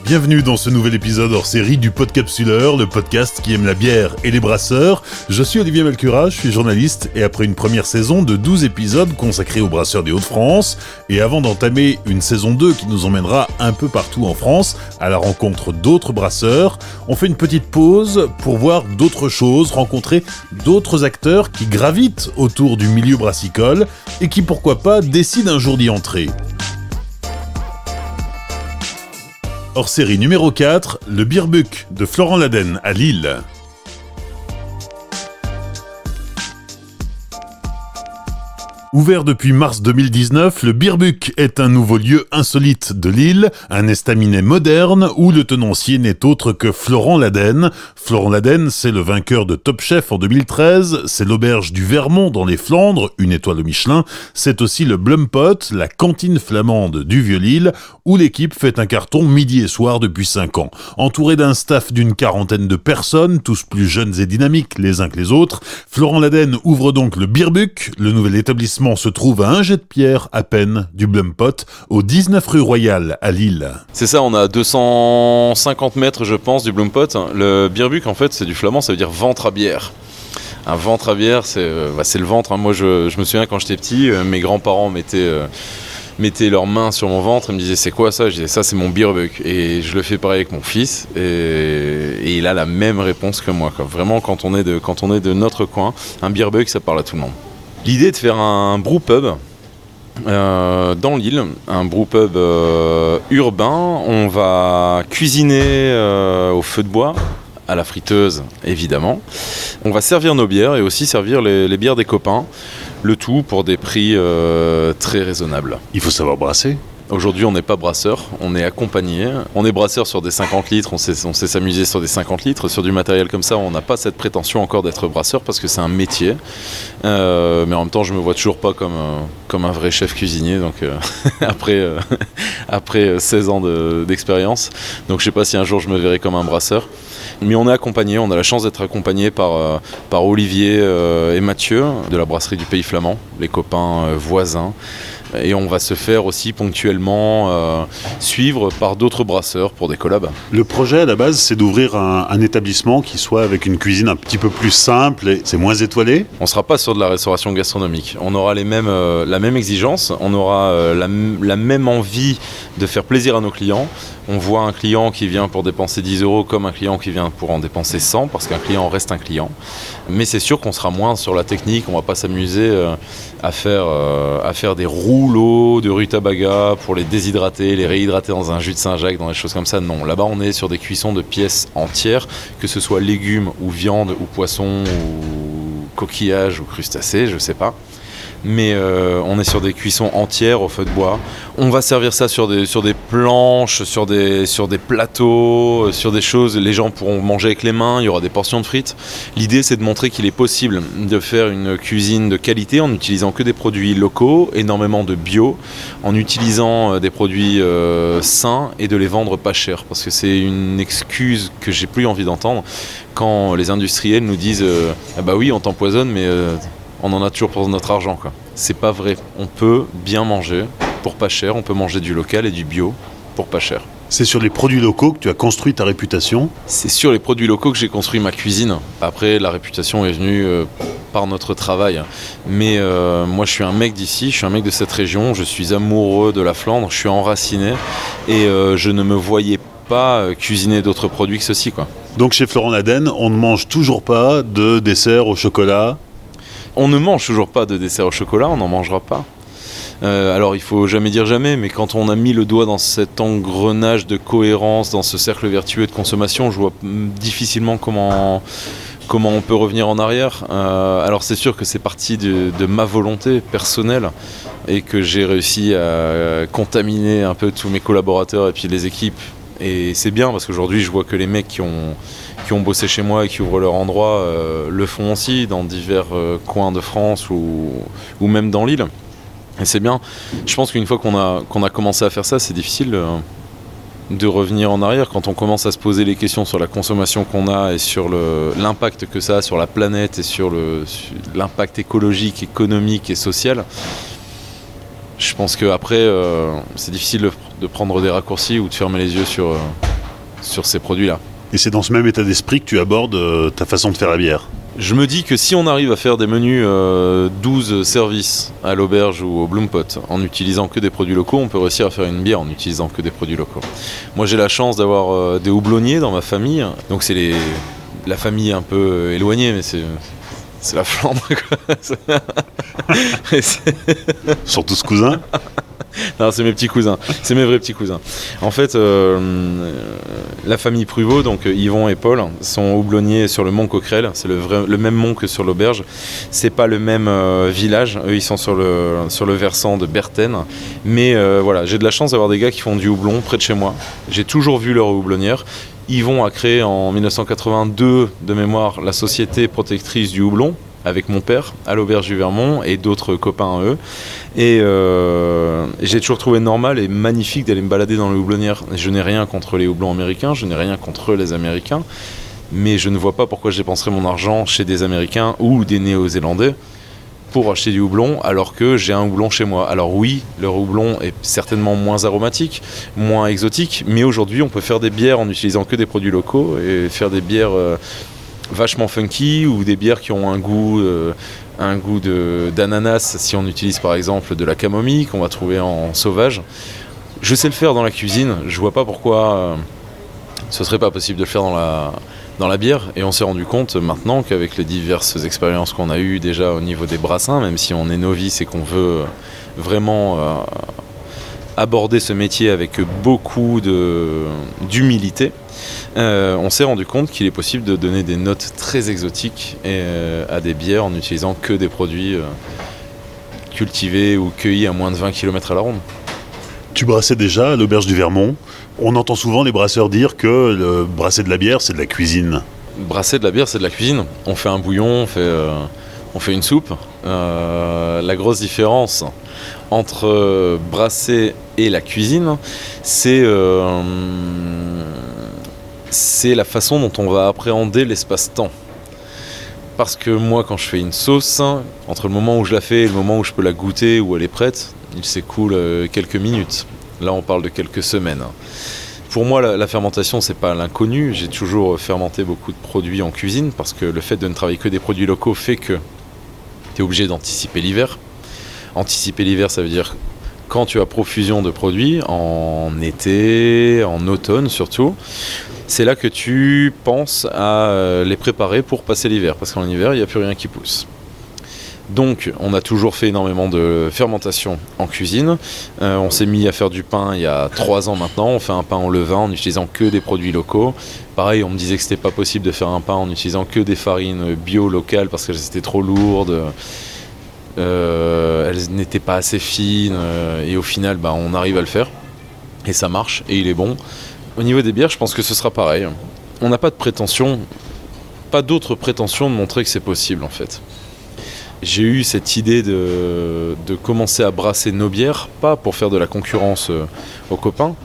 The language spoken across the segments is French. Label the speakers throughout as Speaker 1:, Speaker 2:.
Speaker 1: Bienvenue dans ce nouvel épisode hors série du Podcapsuleur, le podcast qui aime la bière et les brasseurs. Je suis Olivier Malcura, je suis journaliste et après une première saison de 12 épisodes consacrés aux brasseurs des Hauts-de-France et avant d'entamer une saison 2 qui nous emmènera un peu partout en France à la rencontre d'autres brasseurs, on fait une petite pause pour voir d'autres choses, rencontrer d'autres acteurs qui gravitent autour du milieu brassicole et qui pourquoi pas décident un jour d'y entrer. Hors série numéro 4, le Beerbuck de Florent Laden à Lille. Ouvert depuis mars 2019, le Beerbuck est un nouveau lieu insolite de Lille, un estaminet moderne où le tenancier n'est autre que Florent Laden. Florent Laden, c'est le vainqueur de Top Chef en 2013, c'est l'auberge du Vermont dans les Flandres, une étoile au Michelin, c'est aussi le Blumpot, la cantine flamande du Vieux-Lille, où l'équipe fait un carton midi et soir depuis 5 ans. Entouré d'un staff d'une quarantaine de personnes, tous plus jeunes et dynamiques les uns que les autres, Florent Laden ouvre donc le Beerbuck. Le nouvel établissement se trouve à un jet de pierre à peine du Blumpot, au 19 rue Royale à Lille.
Speaker 2: C'est ça, on a 250 mètres je pense du Blumpot. Le Beerbuck en fait c'est du flamand, ça veut dire ventre à bière. Un ventre à bière c'est le ventre, hein. Moi je me souviens quand j'étais petit, mes grands-parents mettaient leurs mains sur mon ventre et me disaient c'est quoi ça? Je disais ça c'est mon Beerbuck et je le fais pareil avec mon fils et il a la même réponse que moi, quoi. Vraiment quand on est de notre coin, un Beerbuck ça parle à tout le monde. L'idée est de faire un brewpub dans l'île, un brewpub urbain. On va cuisiner au feu de bois, à la friteuse évidemment. On va servir nos bières et aussi servir les bières des copains. Le tout pour des prix très raisonnables.
Speaker 1: Il faut savoir brasser.
Speaker 2: Aujourd'hui, on n'est pas brasseur, on est accompagné. On est brasseur sur des 50 litres, on sait s'amuser sur des 50 litres. Sur du matériel comme ça, on n'a pas cette prétention encore d'être brasseur parce que c'est un métier. Mais en même temps, je me vois toujours pas comme un vrai chef cuisinier. Donc après 16 ans d'expérience. Donc je sais pas si un jour je me verrai comme un brasseur. Mais on est accompagné, on a la chance d'être accompagné par Olivier et Mathieu de la brasserie du Pays Flamand, les copains voisins. Et on va se faire aussi ponctuellement suivre par d'autres brasseurs pour des collabs.
Speaker 1: Le projet à la base, c'est d'ouvrir un établissement qui soit avec une cuisine un petit peu plus simple et c'est moins étoilé.
Speaker 2: On ne sera pas sur de la restauration gastronomique. On aura la même exigence, on aura la même envie de faire plaisir à nos clients. On voit un client qui vient pour dépenser 10 € comme un client qui vient pour en dépenser 100 parce qu'un client reste un client. Mais c'est sûr qu'on sera moins sur la technique, on ne va pas s'amuser à faire des rouleaux de rutabaga pour les déshydrater, les réhydrater dans un jus de Saint-Jacques, dans des choses comme ça. Non, là-bas on est sur des cuissons de pièces entières, que ce soit légumes ou viande ou poisson ou coquillages ou crustacés, je sais pas. Mais on est sur des cuissons entières au feu de bois. On va servir ça sur des planches, sur des plateaux, sur des choses. Les gens pourront manger avec les mains, il y aura des portions de frites. L'idée c'est de montrer qu'il est possible de faire une cuisine de qualité en n'utilisant que des produits locaux, énormément de bio, en utilisant des produits sains et de les vendre pas cher. Parce que c'est une excuse que j'ai plus envie d'entendre quand les industriels nous disent ah bah oui on t'empoisonne mais on en a toujours pour notre argent, quoi. C'est pas vrai. On peut bien manger pour pas cher, on peut manger du local et du bio pour pas cher.
Speaker 1: C'est sur les produits locaux que tu as construit ta réputation?
Speaker 2: C'est sur les produits locaux que j'ai construit ma cuisine. Après, la réputation est venue par notre travail. Mais moi, je suis un mec d'ici, je suis un mec de cette région, je suis amoureux de la Flandre, je suis enraciné et je ne me voyais pas cuisiner d'autres produits que ceci, quoi.
Speaker 1: Donc chez Florent Laden, on ne mange toujours pas de dessert au chocolat?
Speaker 2: On ne mange toujours pas de dessert au chocolat, on n'en mangera pas. Alors il faut jamais dire jamais, mais quand on a mis le doigt dans cet engrenage de cohérence, dans ce cercle vertueux de consommation, je vois difficilement comment on peut revenir en arrière. Alors c'est sûr que c'est parti de ma volonté personnelle et que j'ai réussi à contaminer un peu tous mes collaborateurs et puis les équipes. Et c'est bien parce qu'aujourd'hui je vois que les mecs qui ont bossé chez moi et qui ouvrent leur endroit le font aussi dans divers coins de France ou même dans l'île. Et c'est bien. Je pense qu'une fois qu'on a commencé à faire ça, c'est difficile de revenir en arrière. Quand on commence à se poser les questions sur la consommation qu'on a et sur l'impact que ça a sur la planète et sur l'impact écologique, économique et social, je pense qu'après, c'est difficile de prendre des raccourcis ou de fermer les yeux sur ces produits-là.
Speaker 1: Et c'est dans ce même état d'esprit que tu abordes ta façon de faire la bière.
Speaker 2: Je me dis que si on arrive à faire des menus 12 services à l'auberge ou au Bloom Pot en utilisant que des produits locaux, on peut réussir à faire une bière en utilisant que des produits locaux. Moi j'ai la chance d'avoir des houblonniers dans ma famille, donc c'est la famille un peu éloignée, mais c'est la Flandre quoi.
Speaker 1: Sont tous cousins?
Speaker 2: Non, c'est mes petits cousins, c'est mes vrais petits cousins. En fait, la famille Pruvot, donc Yvon et Paul, sont houblonniers sur le mont Coquerel. C'est le même mont que sur l'auberge. C'est pas le même village. Eux, ils sont sur le versant de Berthen. Mais voilà, j'ai de la chance d'avoir des gars qui font du houblon près de chez moi. J'ai toujours vu leur houblonnière. Yvon a créé en 1982, de mémoire, la société protectrice du houblon, avec mon père à l'auberge du Vermont et d'autres copains à eux. Et j'ai toujours trouvé normal et magnifique d'aller me balader dans les houblonnières. Je n'ai rien contre les houblons américains, je n'ai rien contre les Américains, mais je ne vois pas pourquoi je dépenserais mon argent chez des Américains ou des Néo-Zélandais pour acheter du houblon alors que j'ai un houblon chez moi. Alors oui, leur houblon est certainement moins aromatique, moins exotique, mais aujourd'hui on peut faire des bières en utilisant que des produits locaux et faire des bières vachement funky ou des bières qui ont un goût d'ananas si on utilise par exemple de la camomille qu'on va trouver en sauvage. Je sais le faire dans la cuisine, je vois pas pourquoi ce serait pas possible de le faire dans la bière, et on s'est rendu compte maintenant qu'avec les diverses expériences qu'on a eues déjà au niveau des brassins, même si on est novice et qu'on veut vraiment aborder ce métier avec beaucoup d'humilité, on s'est rendu compte qu'il est possible de donner des notes très exotiques à des bières en n'utilisant que des produits cultivés ou cueillis à moins de 20 km à la ronde.
Speaker 1: Tu brassais déjà à l'auberge du Vermont. On entend souvent les brasseurs dire que brasser de la bière, c'est de la cuisine.
Speaker 2: Brasser de la bière, c'est de la cuisine. On fait un bouillon, on fait une soupe. La grosse différence entre brasser et la cuisine, c'est la façon dont on va appréhender l'espace-temps. Parce que moi, quand je fais une sauce, entre le moment où je la fais et le moment où je peux la goûter, où elle est prête, il s'écoule quelques minutes. Là, on parle de quelques semaines. Pour moi, la fermentation, c'est pas l'inconnu. J'ai toujours fermenté beaucoup de produits en cuisine parce que le fait de ne travailler que des produits locaux fait que tu es obligé d'anticiper l'hiver. Anticiper l'hiver, ça veut dire quand tu as profusion de produits, en été, en automne surtout, c'est là que tu penses à les préparer pour passer l'hiver, parce qu'en hiver, il n'y a plus rien qui pousse. Donc, on a toujours fait énormément de fermentation en cuisine. On s'est mis à faire du pain il y a 3 ans maintenant. On fait un pain au levain en n'utilisant que des produits locaux. Pareil, on me disait que c'était pas possible de faire un pain en n'utilisant que des farines bio locales parce qu'elles étaient trop lourdes. Elles n'étaient pas assez fines. Et au final, on arrive à le faire. Et ça marche. Et il est bon. Au niveau des bières, je pense que ce sera pareil. On n'a pas de prétention, pas d'autre prétention de montrer que c'est possible en fait. J'ai eu cette idée de commencer à brasser nos bières, pas pour faire de la concurrence aux copains,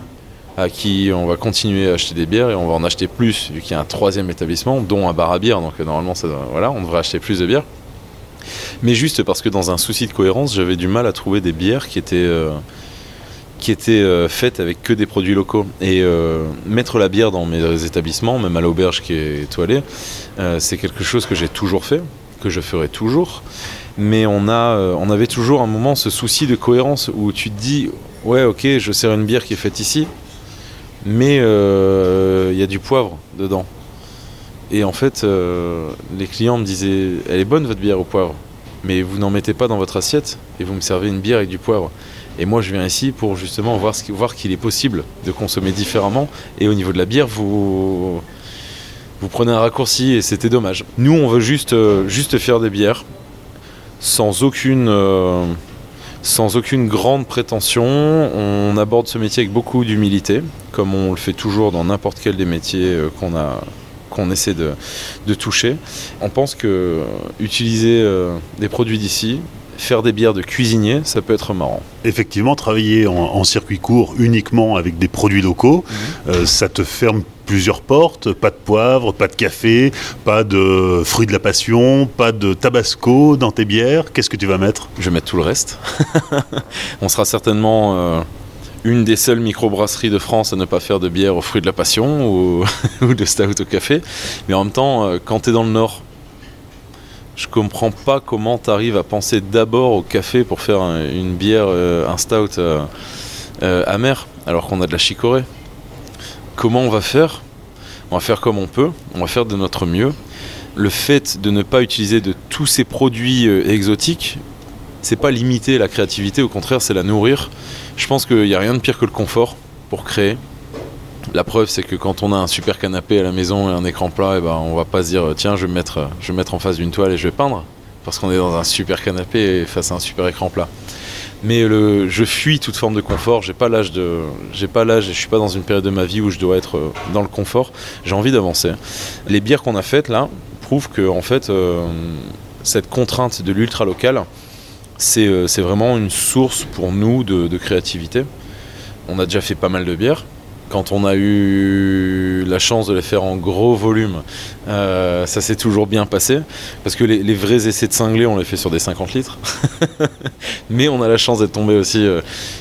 Speaker 2: à qui on va continuer à acheter des bières et on va en acheter plus, vu qu'il y a un 3e établissement, dont un bar à bière, donc normalement on devrait acheter plus de bières. Mais juste parce que dans un souci de cohérence, j'avais du mal à trouver des bières qui étaient faites avec que des produits locaux. Et mettre la bière dans mes établissements, même à l'auberge qui est étoilée, c'est quelque chose que j'ai toujours fait, que je ferai toujours, mais on avait toujours un moment ce souci de cohérence où tu te dis ouais ok je sers une bière qui est faite ici mais y a du poivre dedans et en fait les clients me disaient elle est bonne votre bière au poivre mais vous n'en mettez pas dans votre assiette et vous me servez une bière avec du poivre et moi je viens ici pour justement voir qu'il est possible de consommer différemment et au niveau de la bière vous prenez un raccourci et c'était dommage. Nous, on veut juste faire des bières sans aucune grande prétention. On aborde ce métier avec beaucoup d'humilité, comme on le fait toujours dans n'importe quel des métiers qu'on essaie de toucher. On pense que utiliser des produits d'ici, faire des bières de cuisinier, ça peut être marrant.
Speaker 1: Effectivement, travailler en circuit court uniquement avec des produits locaux, ça te ferme plusieurs portes, pas de poivre, pas de café, pas de fruits de la passion, pas de tabasco dans tes bières. Qu'est-ce que tu vas mettre ?
Speaker 2: Je vais mettre tout le reste. On sera certainement une des seules microbrasseries de France à ne pas faire de bière aux fruits de la passion ou, ou de stout au café. Mais en même temps, quand tu es dans le Nord, je comprends pas comment tu arrives à penser d'abord au café pour faire une bière, un stout amer, alors qu'on a de la chicorée. Comment on va faire ? On va faire comme on peut, on va faire de notre mieux. Le fait de ne pas utiliser de tous ces produits exotiques, c'est pas limiter la créativité, au contraire, c'est la nourrir. Je pense qu'il n'y a rien de pire que le confort pour créer. La preuve, c'est que quand on a un super canapé à la maison et un écran plat, on va pas se dire tiens, je vais me mettre en face d'une toile et je vais peindre, parce qu'on est dans un super canapé face à un super écran plat. Mais je fuis toute forme de confort. J'ai pas l'âge et je suis pas dans une période de ma vie où je dois être dans le confort. J'ai envie d'avancer. Les bières qu'on a faites là prouvent que en fait, cette contrainte de l'ultra local, c'est vraiment une source pour nous de créativité. On a déjà fait pas mal de bières. Quand on a eu la chance de les faire en gros volume, ça s'est toujours bien passé. Parce que les vrais essais de cinglés, on les fait sur des 50 litres. Mais on a la chance d'être tombé aussi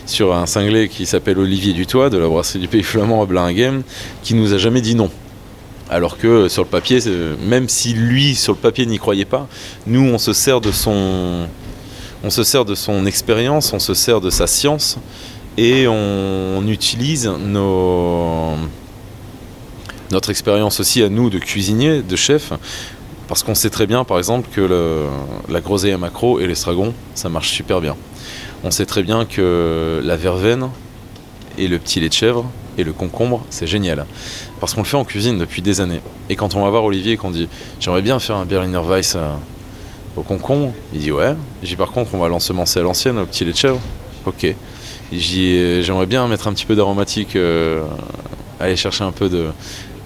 Speaker 2: sur un cinglé qui s'appelle Olivier Dutoit, de la brasserie du Pays Flamand à Blainhem, qui nous a jamais dit non. Alors que sur le papier, même si lui, sur le papier, n'y croyait pas, nous, on se sert de son expérience, on se sert de sa science. Et on utilise notre expérience aussi à nous de cuisiniers, de chefs, parce qu'on sait très bien par exemple que la groseille à maquereau et l'estragon, ça marche super bien. On sait très bien que la verveine et le petit lait de chèvre et le concombre, c'est génial. Parce qu'on le fait en cuisine depuis des années. Et quand on va voir Olivier et qu'on dit « j'aimerais bien faire un Berliner Weiss au concombre », il dit « ouais ». J'ai dit « par contre, on va l'ensemencer à l'ancienne au petit lait de chèvre ». Ok. J'aimerais bien mettre un petit peu d'aromatique, aller chercher un peu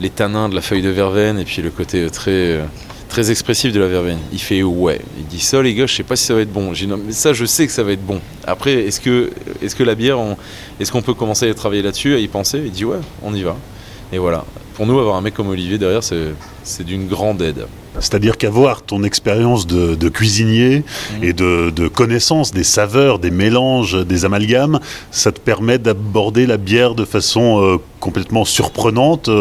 Speaker 2: les tanins de la feuille de verveine et puis le côté très expressif de la verveine. Il fait ouais. Il dit ça les gars, je sais pas si ça va être bon. J'ai dit non, mais ça je sais que ça va être bon. Après, est-ce que la bière, est-ce qu'on peut commencer à travailler là-dessus, à y penser ? Il dit ouais, on y va. Et voilà. Pour nous, avoir un mec comme Olivier derrière, c'est d'une grande aide.
Speaker 1: C'est-à-dire qu'avoir ton expérience de cuisinier et de connaissance des saveurs, des mélanges, des amalgames, ça te permet d'aborder la bière de façon complètement surprenante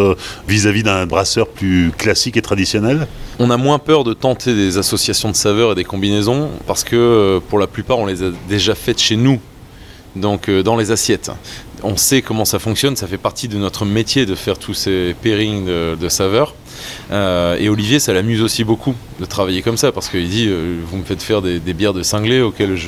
Speaker 1: vis-à-vis d'un brasseur plus classique et traditionnel ?
Speaker 2: On a moins peur de tenter des associations de saveurs et des combinaisons parce que pour la plupart, on les a déjà faites chez nous. Donc dans les assiettes. On sait comment ça fonctionne, ça fait partie de notre métier de faire tous ces pairings de saveurs. Et Olivier, ça l'amuse aussi beaucoup de travailler comme ça, parce qu'il dit vous me faites faire des bières de cinglé auxquelles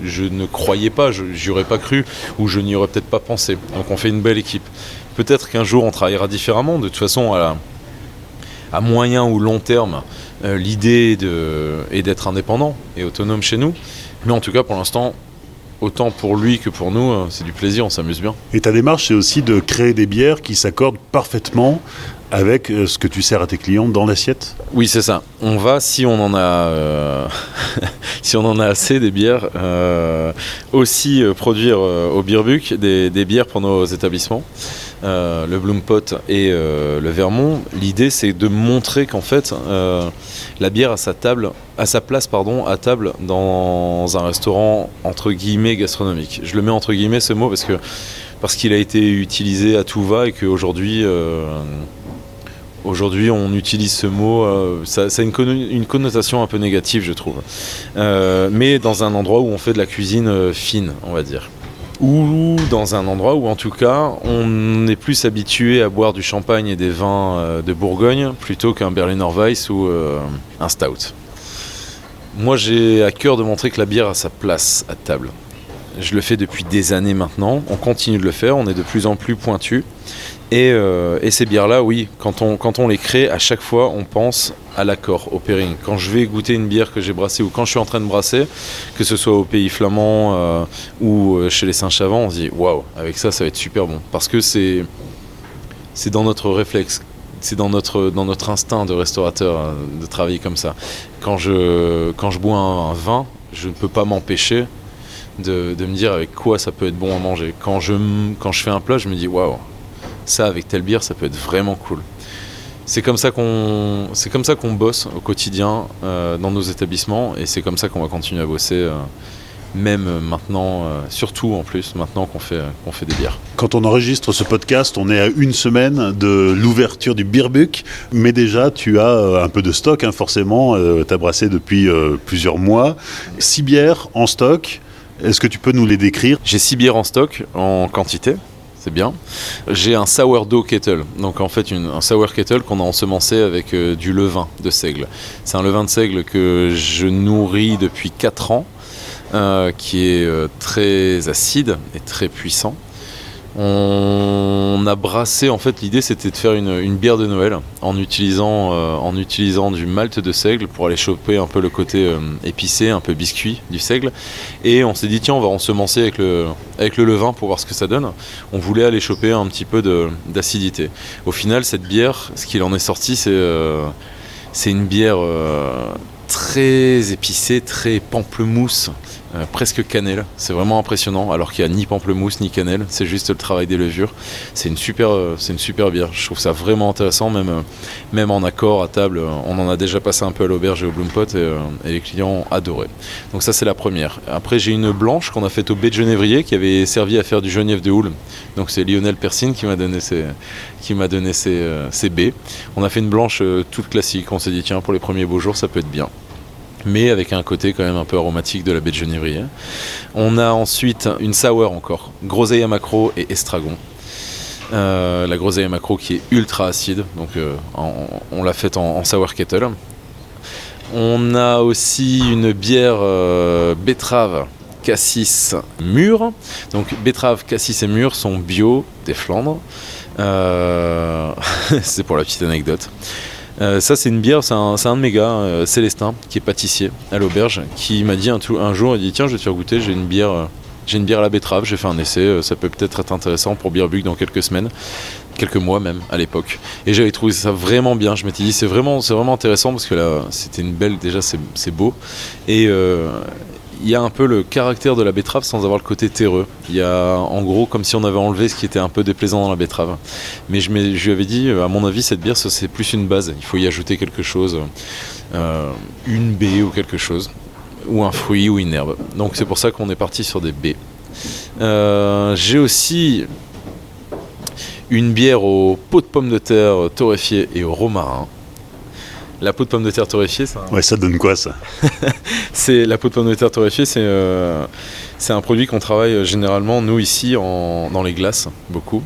Speaker 2: je ne croyais pas, j'y aurais pas cru, ou je n'y aurais peut-être pas pensé. Donc on fait une belle équipe. Peut-être qu'un jour on travaillera différemment, de toute façon à moyen ou long terme, l'idée est d'être indépendant et autonome chez nous. Mais en tout cas pour l'instant, autant pour lui que pour nous, c'est du plaisir, on s'amuse bien.
Speaker 1: Et ta démarche, c'est aussi de créer des bières qui s'accordent parfaitement avec ce que tu sers à tes clients dans l'assiette ?
Speaker 2: Oui, c'est ça. On va, si on en a, si on en a assez des bières, aussi produire au Birbuck des bières pour nos établissements. Le Bloompot et le Vermont. L'idée, c'est de montrer qu'en fait, la bière a sa place à table dans un restaurant entre guillemets gastronomique. Je le mets entre guillemets ce mot parce qu'il a été utilisé à tout va et qu'aujourd'hui on utilise ce mot, ça a une connotation un peu négative, je trouve. Mais dans un endroit où on fait de la cuisine fine, on va dire. Ou dans un endroit où en tout cas on est plus habitué à boire du champagne et des vins de Bourgogne plutôt qu'un Berliner Weiss ou un stout. Moi j'ai à cœur de montrer que la bière a sa place à table. Je le fais depuis des années maintenant, on continue de le faire, on est de plus en plus pointu. Et ces bières-là, oui, quand on les crée, à chaque fois, on pense à l'accord, au pairing. Quand je vais goûter une bière que j'ai brassée ou quand je suis en train de brasser, que ce soit au Pays Flamand ou chez les Saint-Chavant, on se dit « Waouh, avec ça, ça va être super bon ». Parce que c'est dans notre réflexe, c'est dans notre instinct de restaurateur de travailler comme ça. Quand je bois un vin, je ne peux pas m'empêcher de me dire avec quoi ça peut être bon à manger. Quand je fais un plat, je me dis « Waouh ». Ça avec telle bière, ça peut être vraiment cool. C'est comme ça qu'on bosse au quotidien dans nos établissements et c'est comme ça qu'on va continuer à bosser même maintenant, surtout en plus, maintenant qu'on fait des bières.
Speaker 1: Quand on enregistre ce podcast, on est à une semaine de l'ouverture du Beerbuck, mais déjà tu as un peu de stock, forcément, tu as brassé depuis plusieurs mois. 6 bières en stock, est-ce que tu peux nous les décrire ?
Speaker 2: J'ai 6 bières en stock, en quantité. C'est bien. J'ai un sourdough kettle, donc en fait un sour kettle qu'on a ensemencé avec du levain de seigle. C'est un levain de seigle que je nourris depuis 4 ans, qui est très acide et très puissant. On a brassé, en fait l'idée c'était de faire une bière de Noël en utilisant du malt de seigle pour aller choper un peu le côté épicé, un peu biscuit du seigle, et on s'est dit tiens on va ensemencer avec le levain pour voir ce que ça donne. On voulait aller choper un petit peu d'acidité. Au final cette bière, ce qu'il en est sorti c'est une bière très épicée, très pamplemousse, presque cannelle. C'est vraiment impressionnant, alors qu'il n'y a ni pamplemousse ni cannelle, c'est juste le travail des levures. C'est une super bière. Je trouve ça vraiment intéressant, même en accord à table. On en a déjà passé un peu à l'auberge et au Bloom Pot et les clients ont adoré. Donc ça c'est la première. Après j'ai une blanche qu'on a faite au baie de Genévrier qui avait servi à faire du genièvre de houle. Donc c'est Lionel Persine qui m'a donné ces baies. On a fait une blanche toute classique. On s'est dit tiens pour les premiers beaux jours ça peut être bien, mais avec un côté quand même un peu aromatique de la baie de Genévrier. On a ensuite une sour encore, groseille à maquereau et estragon. La groseille à maquereau qui est ultra acide, donc on l'a faite en sour kettle. On a aussi une bière betterave, cassis, mûre. Donc betterave, cassis et mûre sont bio des Flandres. C'est pour la petite anecdote. Ça c'est une bière, c'est un de mes gars, Célestin, qui est pâtissier à l'auberge, qui m'a dit un jour, il dit tiens je vais te faire goûter, j'ai une bière à la betterave, j'ai fait un essai, ça peut peut-être être intéressant pour Beerbuck dans quelques semaines, quelques mois même à l'époque. Et j'avais trouvé ça vraiment bien, je m'étais dit c'est vraiment intéressant parce que là c'était une belle, déjà c'est beau, et il y a un peu le caractère de la betterave sans avoir le côté terreux. Il y a en gros comme si on avait enlevé ce qui était un peu déplaisant dans la betterave. Mais je lui avais dit, à mon avis, cette bière, c'est plus une base. Il faut y ajouter quelque chose, une baie ou quelque chose, ou un fruit ou une herbe. Donc c'est pour ça qu'on est parti sur des baies. J'ai aussi une bière aux pots de pommes de terre torréfiées et au romarin. La peau de pomme de terre torréfiée,
Speaker 1: ouais, ça donne quoi ça?
Speaker 2: C'est la peau de pomme de terre torréfiée, c'est un produit qu'on travaille généralement nous ici dans les glaces beaucoup.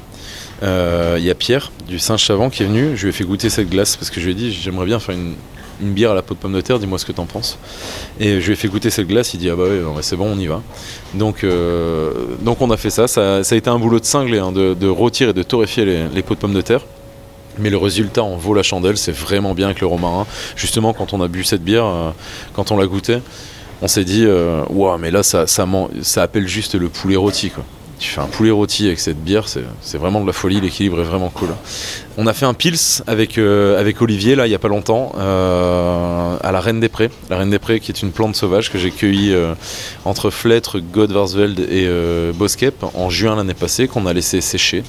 Speaker 2: Il y a Pierre du Singe-Chavant qui est venu, je lui ai fait goûter cette glace parce que je lui ai dit j'aimerais bien faire une bière à la peau de pomme de terre, dis-moi ce que t'en penses. Et je lui ai fait goûter cette glace, il dit ah bah ouais, c'est bon, on y va. Donc on a fait ça a été un boulot de cinglé de rôtir et de torréfier les peaux de pomme de terre. Mais le résultat en vaut la chandelle, c'est vraiment bien avec le romarin. Justement, quand on a bu cette bière, quand on l'a goûté, on s'est dit wow, mais là ça appelle juste le poulet rôti quoi. Tu fais un poulet rôti avec cette bière, c'est vraiment de la folie, l'équilibre est vraiment cool. On a fait un pils avec Olivier là il y a pas longtemps à la Reine des Prés. La Reine des Prés qui est une plante sauvage que j'ai cueillie entre Flêtre, Godvarsveld et Boskep en juin l'année passée, qu'on a laissé sécher.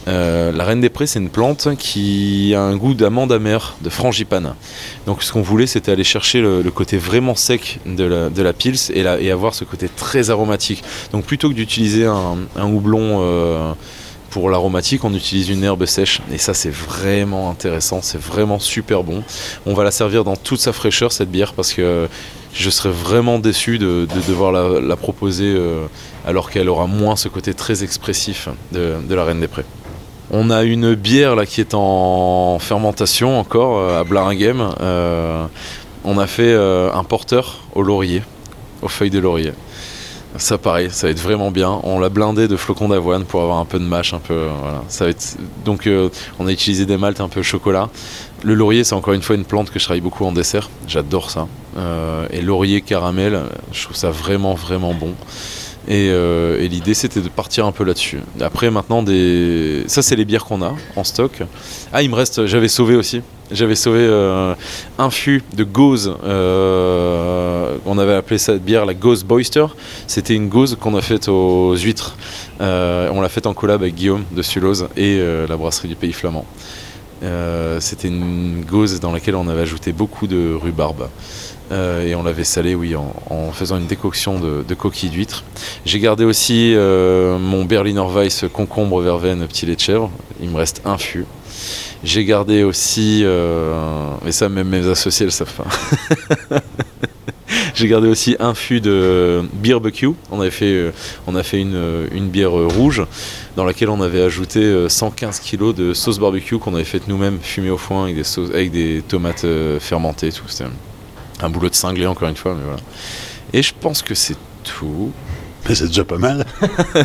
Speaker 2: La Reine des Prés, c'est une plante qui a un goût d'amande amère, de frangipane. Donc ce qu'on voulait, c'était aller chercher le côté vraiment sec de la pils et avoir ce côté très aromatique. Donc plutôt que d'utiliser un houblon pour l'aromatique, on utilise une herbe sèche. Et ça, c'est vraiment intéressant, c'est vraiment super bon. On va la servir dans toute sa fraîcheur, cette bière, parce que je serais vraiment déçu de devoir la proposer alors qu'elle aura moins ce côté très expressif de la Reine des Prés. On a une bière là qui est en fermentation encore à Blaringhem. On a fait un porteur au laurier, aux feuilles de laurier. Ça pareil, ça va être vraiment bien. On l'a blindé de flocons d'avoine pour avoir un peu de mâche, un peu. Voilà. Ça va être... Donc on a utilisé des maltes un peu au chocolat. Le laurier, c'est encore une fois une plante que je travaille beaucoup en dessert. J'adore ça. Et laurier caramel, je trouve ça vraiment vraiment bon. Et l'idée c'était de partir un peu là-dessus. Après maintenant ça c'est les bières qu'on a en stock. Ah il me reste, j'avais sauvé un fût de gauze, on avait appelé cette bière la Gauze Boyster. C'était une gauze qu'on a faite aux huîtres. On l'a faite en collab avec Guillaume de Sulose et la brasserie du Pays Flamand. C'était une gauze dans laquelle on avait ajouté beaucoup de rhubarbe. Et on l'avait salé, oui, en faisant une décoction de coquilles d'huîtres. J'ai gardé aussi mon Berliner Weiss concombre, verveine, petit lait de chèvre. Il me reste un fût. J'ai gardé aussi, mais ça même mes associés le savent pas. J'ai gardé aussi un fût de barbecue. On a fait une bière rouge dans laquelle on avait ajouté 115 kg de sauce barbecue qu'on avait faite nous-mêmes, fumée au foin avec des tomates fermentées et tout. C'était un boulot de cinglé encore une fois, mais voilà. Et je pense que c'est tout.
Speaker 1: Mais c'est déjà pas mal.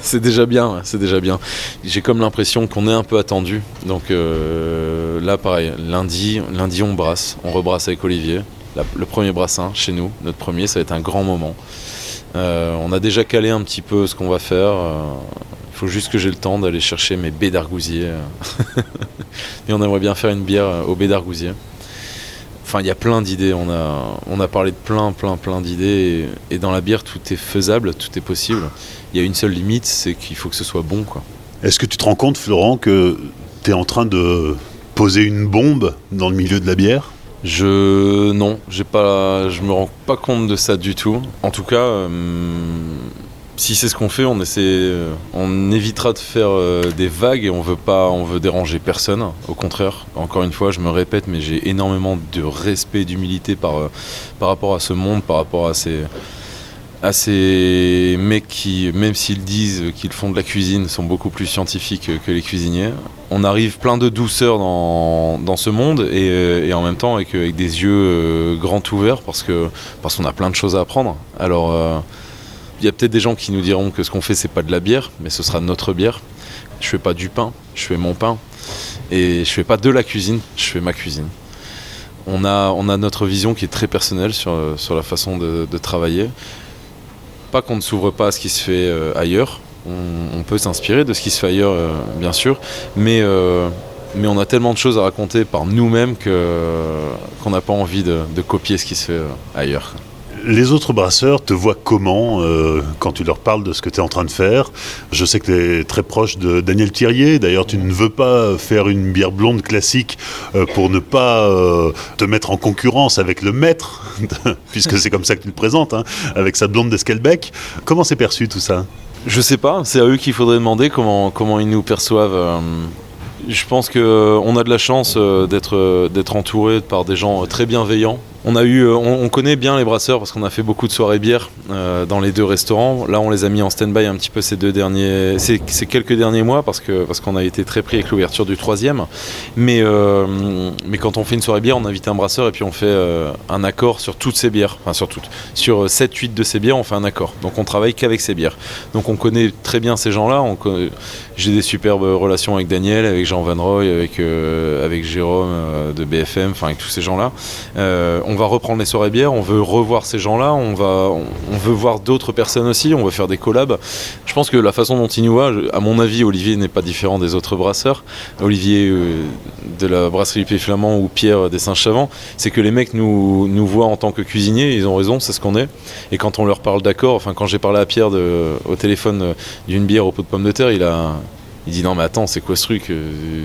Speaker 2: C'est déjà bien, ouais, c'est déjà bien. J'ai comme l'impression qu'on est un peu attendu. Donc là, pareil, lundi on brasse, on rebrasse avec Olivier. Le premier brassin chez nous, notre premier, ça va être un grand moment. On a déjà calé un petit peu ce qu'on va faire. Il faut juste que j'ai le temps d'aller chercher mes baies d'argousier. Et on aimerait bien faire une bière aux baies d'argousier. Enfin, il y a plein d'idées, on a parlé de plein d'idées, et dans la bière, tout est faisable, tout est possible. Il y a une seule limite, c'est qu'il faut que ce soit bon, quoi.
Speaker 1: Est-ce que tu te rends compte, Florent, que tu es en train de poser une bombe dans le milieu de la bière ?
Speaker 2: Non, je me rends pas compte de ça du tout. En tout cas, si c'est ce qu'on fait, on évitera de faire des vagues, et on veut déranger personne. Au contraire, encore une fois, je me répète, mais j'ai énormément de respect et d'humilité par rapport à ce monde, par rapport à ces mecs qui, même s'ils disent qu'ils font de la cuisine, sont beaucoup plus scientifiques que les cuisiniers. On arrive plein de douceur dans ce monde, et en même temps avec des yeux grands ouverts, parce qu'on a plein de choses à apprendre. Alors, il y a peut-être des gens qui nous diront que ce qu'on fait, c'est pas de la bière, mais ce sera notre bière. Je fais pas du pain, je fais mon pain. Et je fais pas de la cuisine, je fais ma cuisine. On a notre vision qui est très personnelle sur la façon de travailler. Pas qu'on ne s'ouvre pas à ce qui se fait ailleurs. On peut s'inspirer de ce qui se fait ailleurs, bien sûr. Mais on a tellement de choses à raconter par nous-mêmes qu'on n'a pas envie de copier ce qui se fait ailleurs.
Speaker 1: Les autres brasseurs te voient comment quand tu leur parles de ce que tu es en train de faire ? Je sais que tu es très proche de Daniel Thirier. D'ailleurs, tu ne veux pas faire une bière blonde classique pour ne pas te mettre en concurrence avec le maître, puisque c'est comme ça que tu le présentes, hein, avec sa blonde d'Esquelbec. Comment c'est perçu tout ça ?
Speaker 2: Je sais pas, c'est à eux qu'il faudrait demander comment ils nous perçoivent. Je pense qu'on a de la chance d'être entouré par des gens très bienveillants. On connaît bien les brasseurs parce qu'on a fait beaucoup de soirées bières dans les deux restaurants. Là, on les a mis en stand-by un petit peu ces quelques derniers mois parce qu'on a été très pris avec l'ouverture du troisième. Mais quand on fait une soirée bière, on invite un brasseur et puis on fait un accord sur toutes ces bières. Enfin, sur toutes. Sur 7-8 de ces bières, on fait un accord. Donc on travaille qu'avec ces bières. Donc on connaît très bien ces gens-là. J'ai des superbes relations avec Daniel, avec Jean Van Roy, avec Jérôme de BFM, enfin avec tous ces gens-là. On va reprendre les soirées bières, on veut revoir ces gens-là, on veut voir d'autres personnes aussi, on veut faire des collabs. Je pense que la façon dont ils nous voient, à mon avis, Olivier n'est pas différent des autres brasseurs. Olivier de la brasserie Pays Flamand ou Pierre des Saint-Chavant, c'est que les mecs nous voient en tant que cuisiniers, ils ont raison, c'est ce qu'on est. Et quand on leur parle d'accord, enfin quand j'ai parlé à Pierre au téléphone d'une bière au pot de pommes de terre, il dit non mais attends, c'est quoi ce truc,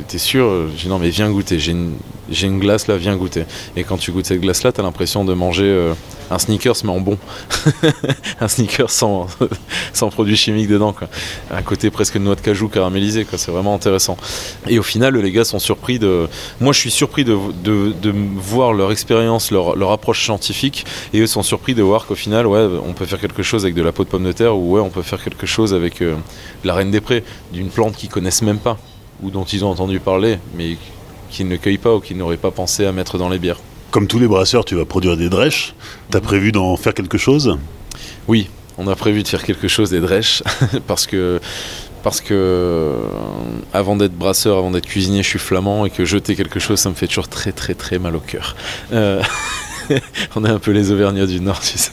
Speaker 2: t'es sûr? J'ai dit non mais viens goûter, j'ai une glace là, viens goûter. Et quand tu goûtes cette glace là, t'as l'impression de manger un Snickers mais en bon. Un Snickers sans produits chimiques dedans, quoi. Un côté presque noix de cajou caramélisée, quoi. C'est vraiment intéressant. Et au final les gars sont surpris moi je suis surpris de voir leur expérience, leur approche scientifique, et eux sont surpris de voir qu'au final ouais, on peut faire quelque chose avec de la peau de pomme de terre, ou ouais, on peut faire quelque chose avec la reine des prés, d'une plante qu'ils connaissent même pas, ou dont ils ont entendu parler, mais qu'ils ne cueillent pas ou qu'ils n'auraient pas pensé à mettre dans les bières.
Speaker 1: Comme tous les brasseurs, tu vas produire des drèches. T'as prévu d'en faire quelque chose ?
Speaker 2: Oui, on a prévu de faire quelque chose des drèches, parce que avant d'être brasseur, avant d'être cuisinier, je suis flamand, et que jeter quelque chose, ça me fait toujours très très très mal au cœur. On est un peu les Auvergnats du Nord, tu sais.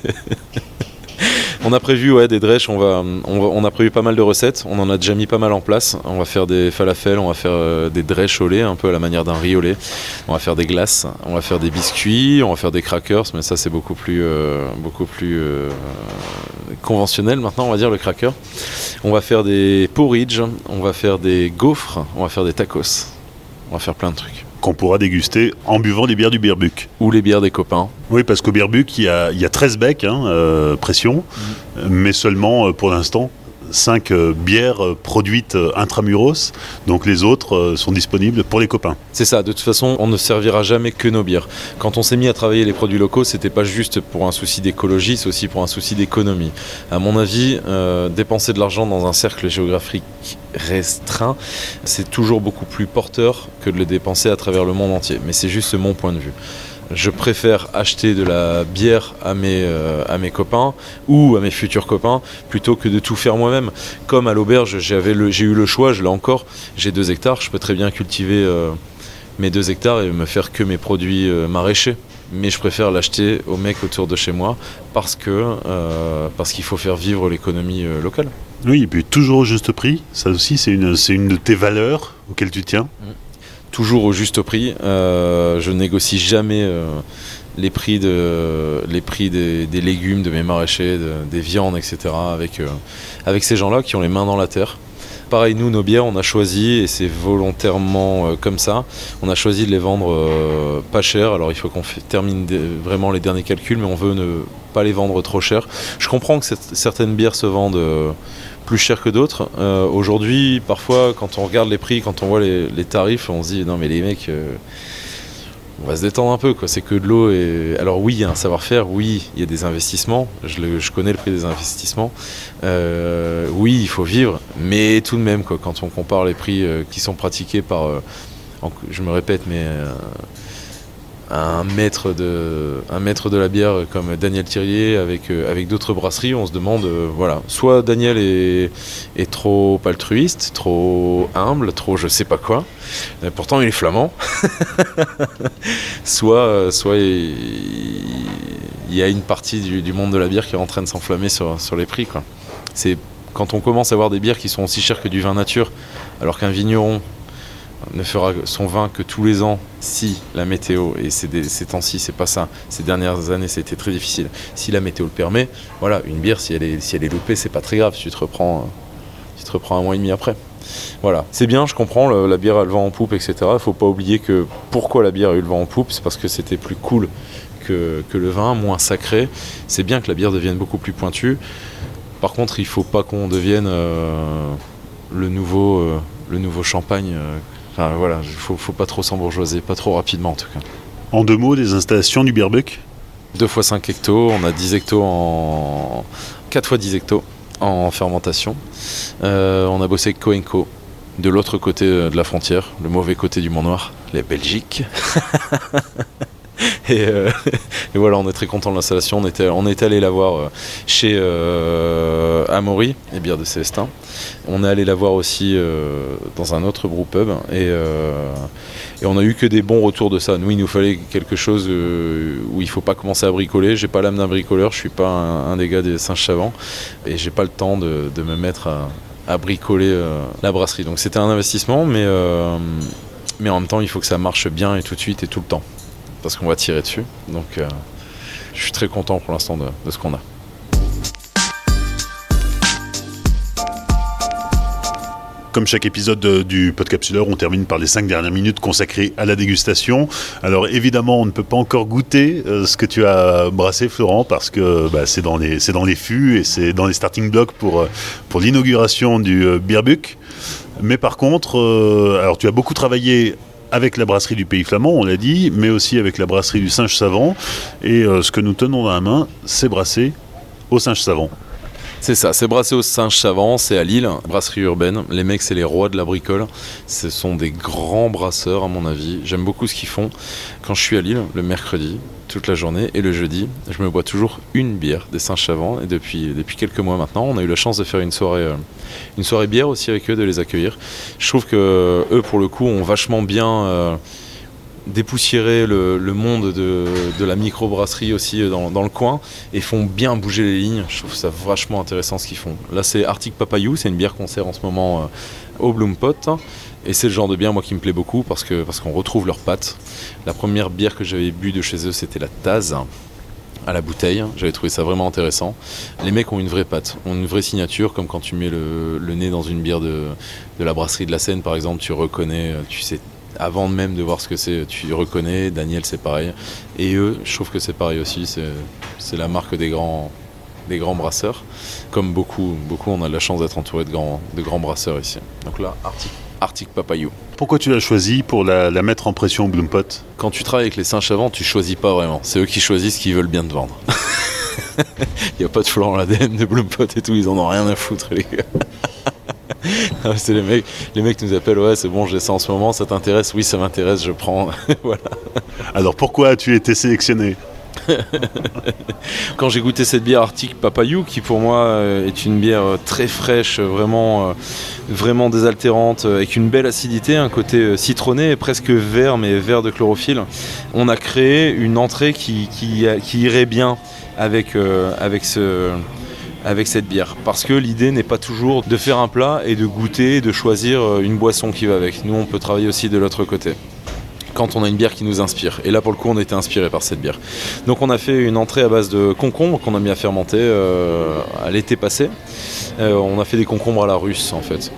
Speaker 2: On a prévu des drèches, on a prévu pas mal de recettes, on en a déjà mis pas mal en place. On va faire des falafels, on va faire des drèches au lait, un peu à la manière d'un riz au lait. On va faire des glaces, on va faire des biscuits, on va faire des crackers, mais ça c'est beaucoup plus conventionnel maintenant, on va dire, le cracker. On va faire des porridge, on va faire des gaufres, on va faire des tacos, on va faire plein de trucs.
Speaker 1: qu'on pourra déguster en buvant des bières du Beerbuck.
Speaker 2: Ou les bières des copains.
Speaker 1: Oui, parce qu'au Beerbuck, il y a 13 becs, pression, mais seulement, pour l'instant, 5 bières produites intramuros, donc les autres sont disponibles pour les copains.
Speaker 2: C'est ça, de toute façon, on ne servira jamais que nos bières. Quand on s'est mis à travailler les produits locaux, c'était pas juste pour un souci d'écologie, c'est aussi pour un souci d'économie. À mon avis, dépenser de l'argent dans un cercle géographique restreint, c'est toujours beaucoup plus porteur que de le dépenser à travers le monde entier. Mais c'est juste mon point de vue. Je préfère acheter de la bière à mes copains ou à mes futurs copains plutôt que de tout faire moi-même. Comme à l'auberge, j'ai eu le choix, je l'ai encore, j'ai 2 hectares, je peux très bien cultiver mes 2 hectares et me faire que mes produits maraîchers. Mais je préfère l'acheter aux mecs autour de chez moi parce qu'il faut faire vivre l'économie locale.
Speaker 1: Oui, et puis toujours au juste prix, ça aussi c'est une de tes valeurs auxquelles tu tiens.
Speaker 2: Toujours au juste prix. Je négocie jamais les prix des légumes, de mes maraîchers, des viandes, etc. avec ces gens-là qui ont les mains dans la terre. Pareil, nous, nos bières, on a choisi, et c'est volontairement comme ça, on a choisi de les vendre pas cher. Alors il faut qu'on termine vraiment les derniers calculs, mais on veut ne pas les vendre trop cher. Je comprends que certaines bières se vendent plus cher que d'autres. Aujourd'hui, parfois, quand on regarde les prix, quand on voit les tarifs, on se dit non mais les mecs, on va se détendre un peu, quoi. C'est que de l'eau. Alors oui, il y a un savoir-faire, oui, il y a des investissements. Je connais le prix des investissements. Oui, il faut vivre, mais tout de même, quoi, quand on compare les prix qui sont pratiqués par, je me répète, mais un maître de la bière comme Daniel Thirier avec d'autres brasseries, on se demande, voilà, soit Daniel est trop altruiste, trop humble, trop je sais pas quoi, pourtant il est flamand, soit il y a une partie du monde de la bière qui est en train de s'enflammer sur les prix, quoi. C'est quand on commence à avoir des bières qui sont aussi chères que du vin nature, alors qu'un vigneron ne fera son vin que tous les ans si la météo, et ces temps-ci c'est pas ça, ces dernières années ça a été très difficile, si la météo le permet, voilà, une bière si elle est loupée c'est pas très grave, tu te reprends un mois et demi après. Voilà, c'est bien, je comprends, la bière a le vent en poupe, etc. Il faut pas oublier que pourquoi la bière a eu le vent en poupe, c'est parce que c'était plus cool que le vin, moins sacré. C'est bien que la bière devienne beaucoup plus pointue. Par contre, il faut pas qu'on devienne le nouveau champagne. Enfin, voilà, faut pas trop s'embourgeoiser, pas trop rapidement en tout cas.
Speaker 1: En 2 mots, des installations du Beerbuck ?
Speaker 2: 2 x 5 hectos, on a 10 hectos 4 x 10 hectos en fermentation. On a bossé avec Coenco, de l'autre côté de la frontière, le mauvais côté du Mont Noir, la Belgique. Et voilà, on est très content de l'installation. On est allé la voir chez Amaury, les bières de Célestin. On est allé la voir aussi dans un autre brewpub et on a eu que des bons retours de ça. Nous, il nous fallait quelque chose où il ne faut pas commencer à bricoler. J'ai pas l'âme d'un bricoleur, je suis pas un des gars des Saint-Chavant et j'ai pas le temps de me mettre à bricoler la brasserie. Donc c'était un investissement, mais en même temps, il faut que ça marche bien et tout de suite et tout le temps. Parce qu'on va tirer dessus, donc je suis très content pour l'instant de ce qu'on a.
Speaker 1: Comme chaque épisode du Podcapsuleur, on termine par les 5 dernières minutes consacrées à la dégustation. Alors évidemment, on ne peut pas encore goûter ce que tu as brassé, Florent, parce que c'est dans les fûts et c'est dans les starting blocks pour l'inauguration du Beerbuck. Mais par contre, alors tu as beaucoup travaillé avec la brasserie du Pays Flamand, on l'a dit, mais aussi avec la brasserie du Singe Savant. Et ce que nous tenons dans la main, c'est brassé au Singe Savant.
Speaker 2: C'est ça, c'est brassé au Singe Savant, c'est à Lille, brasserie urbaine. Les mecs, c'est les rois de la bricole. Ce sont des grands brasseurs, à mon avis. J'aime beaucoup ce qu'ils font. Quand je suis à Lille, le mercredi, toute la journée, et le jeudi, je me bois toujours une bière des Singe Savant. Et depuis quelques mois maintenant, on a eu la chance de faire une soirée bière aussi avec eux, de les accueillir. Je trouve que eux, pour le coup, ont vachement bien dépoussiérer le monde de la microbrasserie aussi dans le coin et font bien bouger les lignes. Je trouve ça vachement intéressant ce qu'ils font. Là, c'est Arctic Papayou, c'est une bière qu'on sert en ce moment au Bloom Pot et c'est le genre de bière moi qui me plaît beaucoup parce qu'on retrouve leurs pattes. La première bière que j'avais bu de chez eux, c'était la Taz à la bouteille. J'avais trouvé ça vraiment intéressant. Les mecs ont une vraie patte, ont une vraie signature, comme quand tu mets le nez dans une bière de la brasserie de la Seine par exemple, tu reconnais, tu sais Avant même de voir ce que c'est, tu reconnais. Daniel, c'est pareil. Et eux, je trouve que c'est pareil aussi. C'est la marque des grands brasseurs. Comme beaucoup, on a de la chance d'être entouré de grands brasseurs ici. Donc là, Arctic Papayou.
Speaker 1: Pourquoi tu l'as choisi pour la mettre en pression au Bloom Pot ?
Speaker 2: Quand tu travailles avec les Saint-Chavant, tu choisis pas vraiment. C'est eux qui choisissent ce qu'ils veulent bien te vendre. Il n'y a pas de Florent Ladenne, de Bloom Pot et tout, ils en ont rien à foutre, les gars. C'est les mecs nous appellent, ouais, c'est bon, j'ai ça en ce moment, ça t'intéresse ? Oui, ça m'intéresse, je prends. Voilà.
Speaker 1: Alors pourquoi as-tu été sélectionné ?
Speaker 2: Quand j'ai goûté cette bière Arctic Papayou, qui pour moi est une bière très fraîche, vraiment désaltérante, avec une belle acidité, un côté citronné, presque vert, mais vert de chlorophylle, on a créé une entrée qui irait bien avec cette bière. Parce que l'idée n'est pas toujours de faire un plat et de goûter et de choisir une boisson qui va avec. Nous, on peut travailler aussi de l'autre côté, quand on a une bière qui nous inspire. Et là, pour le coup, on a été inspiré par cette bière. Donc on a fait une entrée à base de concombres qu'on a mis à fermenter à l'été passé. On a fait des concombres à la russe, en fait.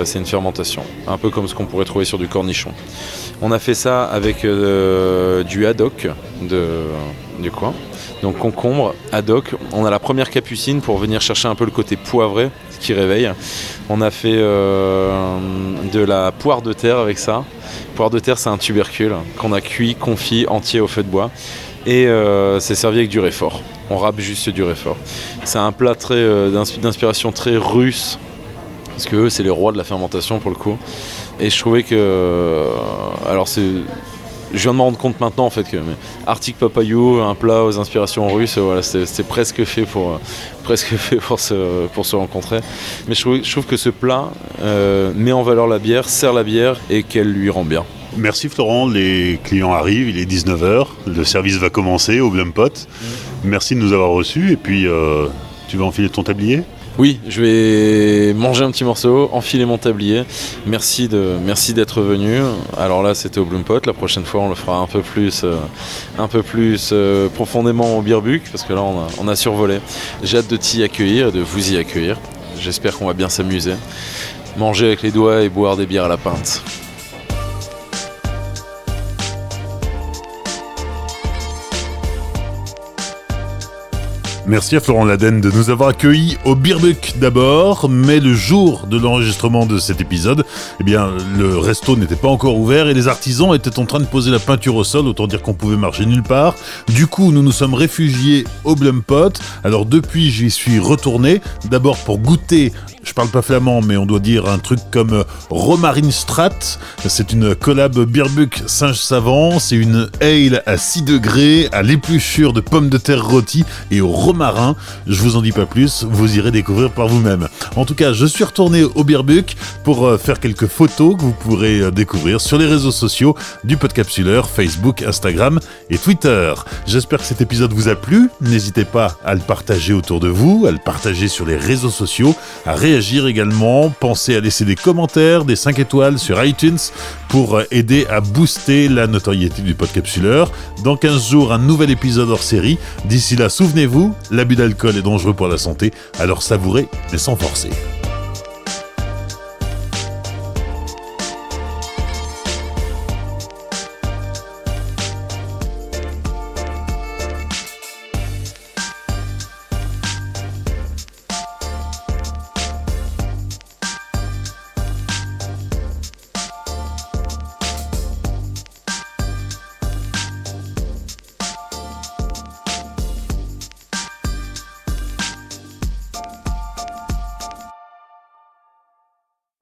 Speaker 2: C'est une fermentation, un peu comme ce qu'on pourrait trouver sur du cornichon. On a fait ça avec du haddock du coin. Donc concombre, haddock. On a la première capucine pour venir chercher un peu le côté poivré qui réveille. On a fait de la poire de terre avec ça. Poire de terre, c'est un tubercule qu'on a cuit, confit entier au feu de bois. Et c'est servi avec du réfort. On râpe juste du réfort. C'est un plat d'inspiration très russe, parce que eux, c'est les rois de la fermentation pour le coup. Et je trouvais que... je viens de me rendre compte maintenant en fait que Arctic Papayou, un plat aux inspirations russes, voilà, c'est presque fait pour se rencontrer. Mais je trouve que ce plat met en valeur la bière, sert la bière et qu'elle lui rend bien.
Speaker 1: Merci Florent, les clients arrivent, il est 19h, le service va commencer au Bloom Pot. Merci de nous avoir reçus et puis tu vas enfiler ton tablier ?
Speaker 2: Oui, je vais manger un petit morceau, enfiler mon tablier. Merci d'être venu. Alors là, c'était au Bloom Pot. La prochaine fois, on le fera un peu plus profondément au Birbuck, parce que là, on a survolé. J'ai hâte de t'y accueillir, de vous y accueillir. J'espère qu'on va bien s'amuser. Manger avec les doigts et boire des bières à la pinte.
Speaker 1: Merci à Florent Ladenne de nous avoir accueillis au Birbuck d'abord, mais le jour de l'enregistrement de cet épisode, eh bien, le resto n'était pas encore ouvert et les artisans étaient en train de poser la peinture au sol, autant dire qu'on pouvait marcher nulle part. Du coup, nous nous sommes réfugiés au Bloom Pot. Alors depuis, j'y suis retourné, d'abord pour goûter, je parle pas flamand, mais on doit dire un truc comme Romarinstraat. C'est une collab Birbuck singe savant, c'est une ale à 6 degrés, à l'épluchure de pommes de terre rôties et au romarin. Je vous en dis pas plus, vous irez découvrir par vous-même. En tout cas, je suis retourné au Birbuck pour faire quelques photos que vous pourrez découvrir sur les réseaux sociaux du Podcapsuleur, Facebook, Instagram et Twitter. J'espère que cet épisode vous a plu. N'hésitez pas à le partager autour de vous, à le partager sur les réseaux sociaux, à réagir également. Pensez à laisser des commentaires, des 5 étoiles sur iTunes pour aider à booster la notoriété du Podcapsuleur. Dans 15 jours, un nouvel épisode hors série. D'ici là, souvenez-vous, l'abus d'alcool est dangereux pour la santé, alors savourez, mais sans forcer.